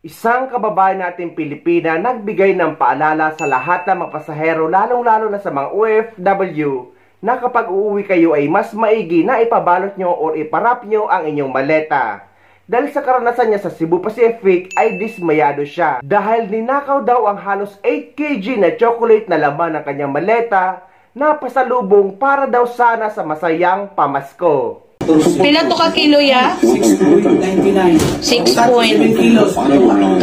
Isang kababayan nating Pilipina nagbigay ng paalala sa lahat ng mga pasahero, lalong-lalo na sa mga OFW, na kapag uuwi kayo ay mas maigi na ipabalot nyo o iparap nyo ang inyong maleta. Dahil sa karanasan niya sa Cebu Pacific ay dismayado siya dahil ninakaw daw ang halos 8 kg na chocolate na laman ng kanyang maleta na pasalubong para daw sana sa masayang pamasko. Pila to ka kilo ya? 6.99. 6 point.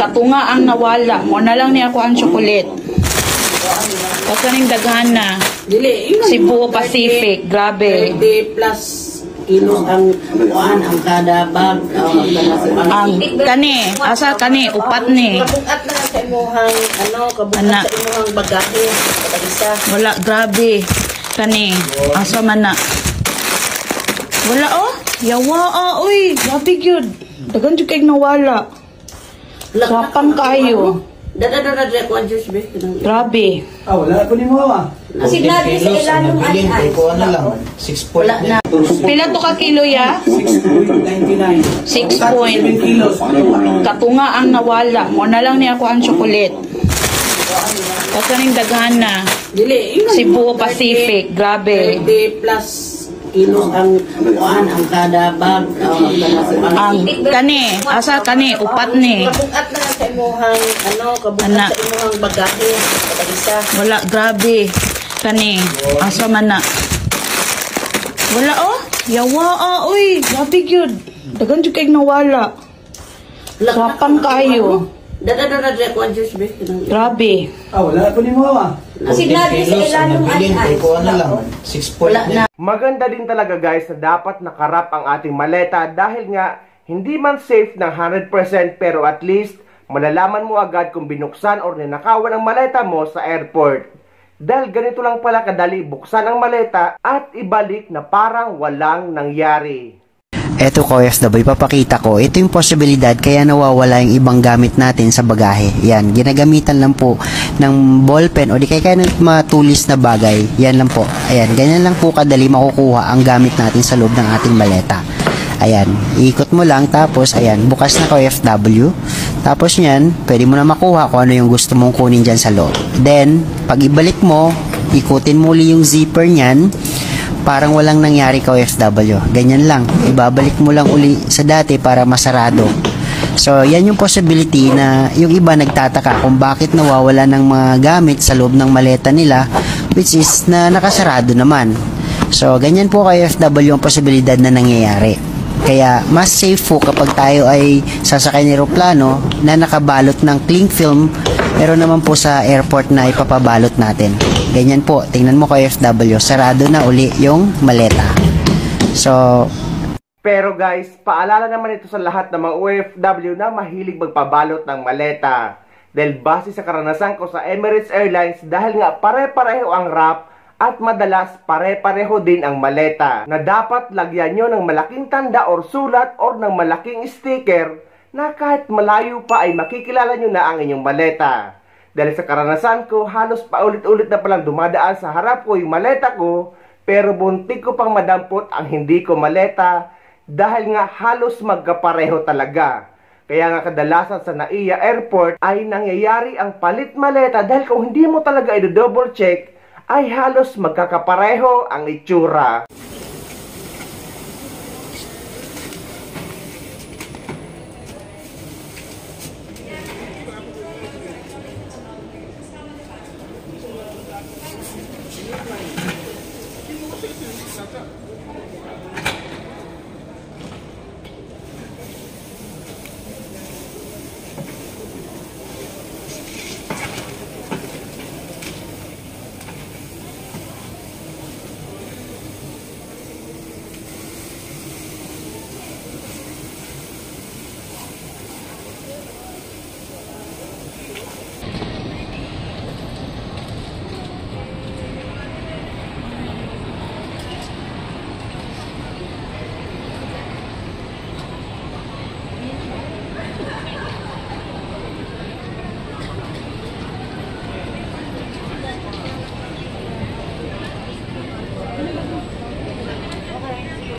Katunga ang nawala. Mo na lang niya ako ang chocolate. Pagkaning daghan na. Cebu Pacific. Grabe. 30 plus kilo ang kada bag. Ang kani. Asa kani. Upat ni. Kabugat na sa imuhang kabugat sa imuhang bagahe. Wala. Grabe. Kani. Asa man na. Wala oh. Yawa uy. Grabe yun. Dagan dyan kayo nawala. Sapang kayo. Dada ko ang juice be. Grabe. Wala po ni mo Sinabi sa ilalong ay. Ano lang? 6 point. Pila to ka kilo ya? 6.99. 6 point. Katunga ang nawala. Mo na lang niya ako ang chocolate. Pagkaning daghan na. Cebu Pacific. Grabe. 30 plus kilo ang kada bag. Ang kani. Asa kani. Upat ni. Kabugat na sa imuhang kabugat sa imuhang bagahe. Wala. Grabe. Kani. Asa man na. Wala oh. Yawa uy. Grabe yun. Dagan dyan kayo nawala. Sapang kayo. Dada ko ang juice be. Grabe. Wala po ni mo Sinabi sa ilalong ay. Ano lang? 6 point. Maganda din talaga guys na dapat nakarap ang ating maleta dahil nga hindi man safe ng 100% pero at least malalaman mo agad kung binuksan o ninakawan ang maleta mo sa airport. Dahil ganito lang pala kadali buksan ang maleta at ibalik na parang walang nangyari. Eto ko OFW, papakita ko. Ito yung posibilidad kaya nawawala yung ibang gamit natin sa bagahe. Yan, ginagamitan lang po ng ballpen o di kaya ng matulis na bagay. Yan lang po. Ayan, ganyan lang po kadali makukuha ang gamit natin sa loob ng ating maleta. Ayan, iikot mo lang tapos ayan, bukas na ko OFW. Tapos nyan, pwede mo na makuha kung ano yung gusto mong kunin dyan sa loob. Then, pag ibalik mo, ikutin mo uli yung zipper nyan. Parang walang nangyari ka OFW. Ganyan lang. Ibabalik mo lang uli sa dati para masarado. So, yan yung possibility na yung iba nagtataka kung bakit nawawala ng mga gamit sa loob ng maleta nila, which is na nakasarado naman. So, ganyan po kay OFW ang posibilidad na nangyayari. Kaya, mas safe po kapag tayo ay sasakay ng eroplano na nakabalot ng cling film, meron naman po sa airport na ipapabalot natin. Ganyan po, tingnan mo kay OFW, sarado na uli yung maleta. So, pero guys, paalala naman ito sa lahat ng mga OFW na mahilig magpabalot ng maleta. Dahil base sa karanasan ko sa Emirates Airlines, dahil nga pare-pareho ang wrap at madalas pare-pareho din ang maleta, na dapat lagyan nyo ng malaking tanda or sulat or ng malaking sticker na kahit malayo pa ay makikilala nyo na ang inyong maleta. Dahil sa karanasan ko, halos paulit-ulit na palang dumadaan sa harap ko yung maleta ko, pero buntik ko pang madampot ang hindi ko maleta dahil nga halos magkapareho talaga. Kaya nga kadalasan sa NAIA Airport ay nangyayari ang palit maleta dahil kung hindi mo talaga i-double check, ay halos magkakapareho ang itsura.